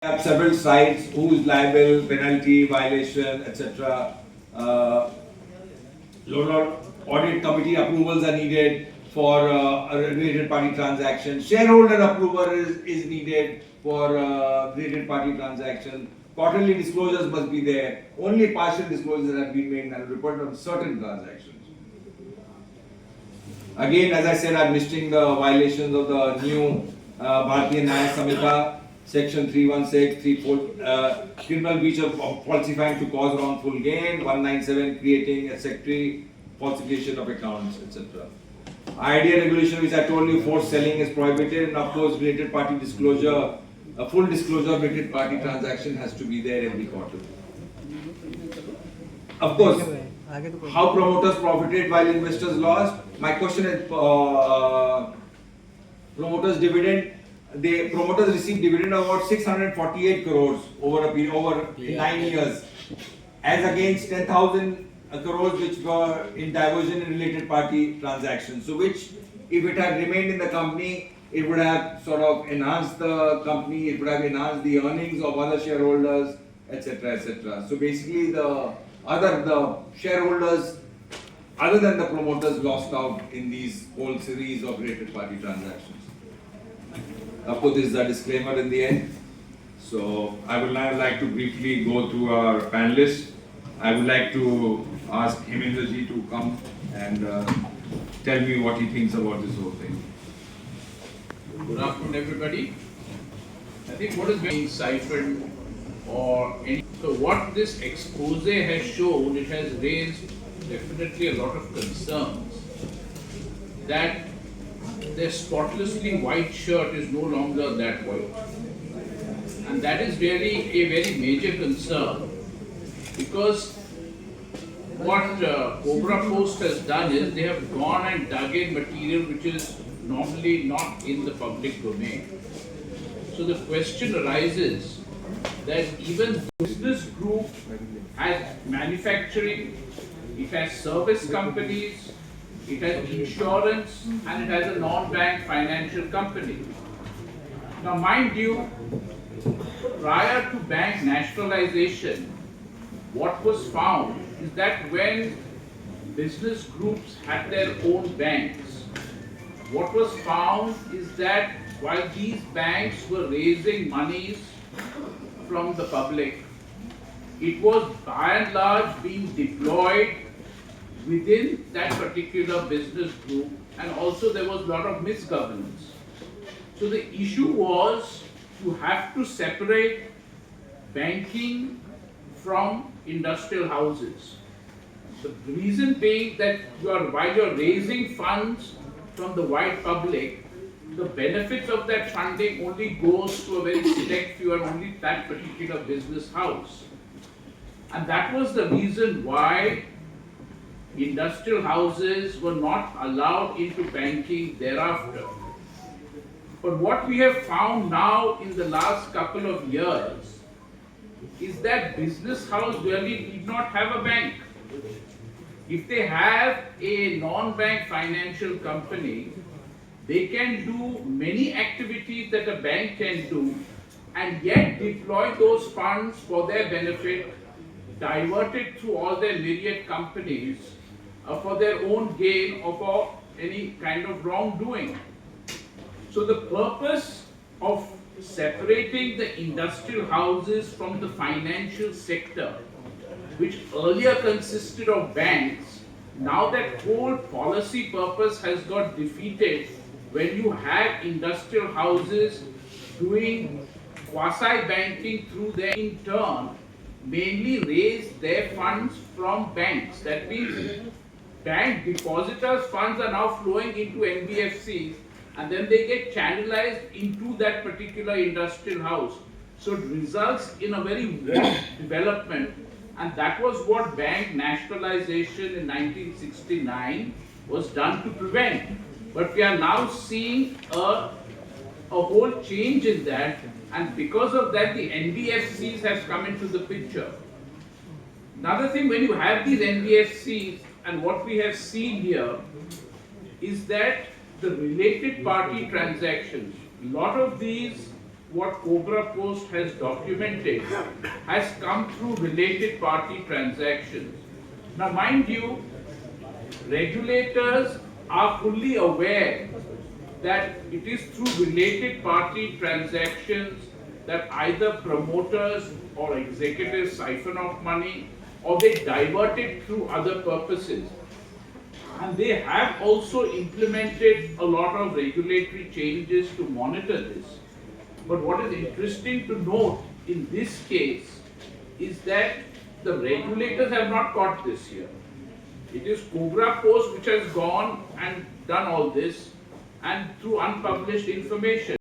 have several sites, who is liable, penalty, violation, etc. Loan audit committee approvals are needed for a related party transaction. Shareholder approval is needed for related party transaction. Quarterly disclosures must be there. Only partial disclosures have been made and reported on certain transactions. Again, as I said, I'm listing the violations of the new Bharatiya Nyaya Samhita, section 316, 34, criminal breach of falsifying to cause wrongful gain, 197, creating a secretary, falsification of accounts, etc. IDA regulation, which I told you, forced selling is prohibited, and of course, related party disclosure, a full disclosure of related party transaction has to be there every quarter. Of course, how promoters profited while investors lost? My question is, promoters dividend. The promoters received dividend of about 648 crores over a period over 9 years, as against 10,000 crores which were in diversion in related party transactions. So, which, if it had remained in the company, it would have sort of enhanced the company. It would have enhanced the earnings of other shareholders, etc., etc. So basically, the shareholders, other than the promoters, lost out in these whole series of related party transactions. Of course, this is a disclaimer in the end. So I would now like to briefly go through our panelists. I would like to ask Hemendraji to come and tell me what he thinks about this whole thing. Good afternoon, everybody. I think what is being siphoned or any. So what this expose has shown, it has raised definitely a lot of concerns that their spotlessly white shirt is no longer that white. And that is really a very major concern, because what Cobra Post has done is they have gone and dug in material which is normally not in the public domain. So the question arises that even business group has manufacturing, it has service companies, it has insurance, and it has a non-bank financial company. Now mind you, prior to bank nationalization, what was found is that when business groups had their own banks, what was found is that while these banks were raising monies from the public, it was by and large being deployed within that particular business group, and also there was a lot of misgovernance. So the issue was to have to separate banking from industrial houses. The reason being that while you're raising funds from the wide public, the benefits of that funding only goes to a very select few and only that particular business house. And that was the reason why industrial houses were not allowed into banking thereafter. But what we have found now in the last couple of years is that business house really did not have a bank. If they have a non-bank financial company, they can do many activities that a bank can do and yet deploy those funds for their benefit, divert it through all their myriad companies for their own gain or for any kind of wrongdoing. So the purpose of separating the industrial houses from the financial sector, which earlier consisted of banks, now that whole policy purpose has got defeated when you have industrial houses doing quasi-banking through their, in turn, mainly raise their funds from banks. That means bank depositors' funds are now flowing into NBFCs, and then they get channelized into that particular industrial house. So it results in a very warped development, and that was what bank nationalization in 1969 was done to prevent. But we are now seeing a whole change in that, and because of that the NBFCs have come into the picture. Another thing, when you have these NBFCs, and what we have seen here is that the related party transactions, a lot of these what Cobra Post has documented has come through related party transactions. Now, mind you, regulators are fully aware that it is through related party transactions that either promoters or executives siphon off money or they divert it through other purposes. And they have also implemented a lot of regulatory changes to monitor this. But what is interesting to note in this case is that the regulators have not caught this here. It is Cobra Post which has gone and done all this and through unpublished information.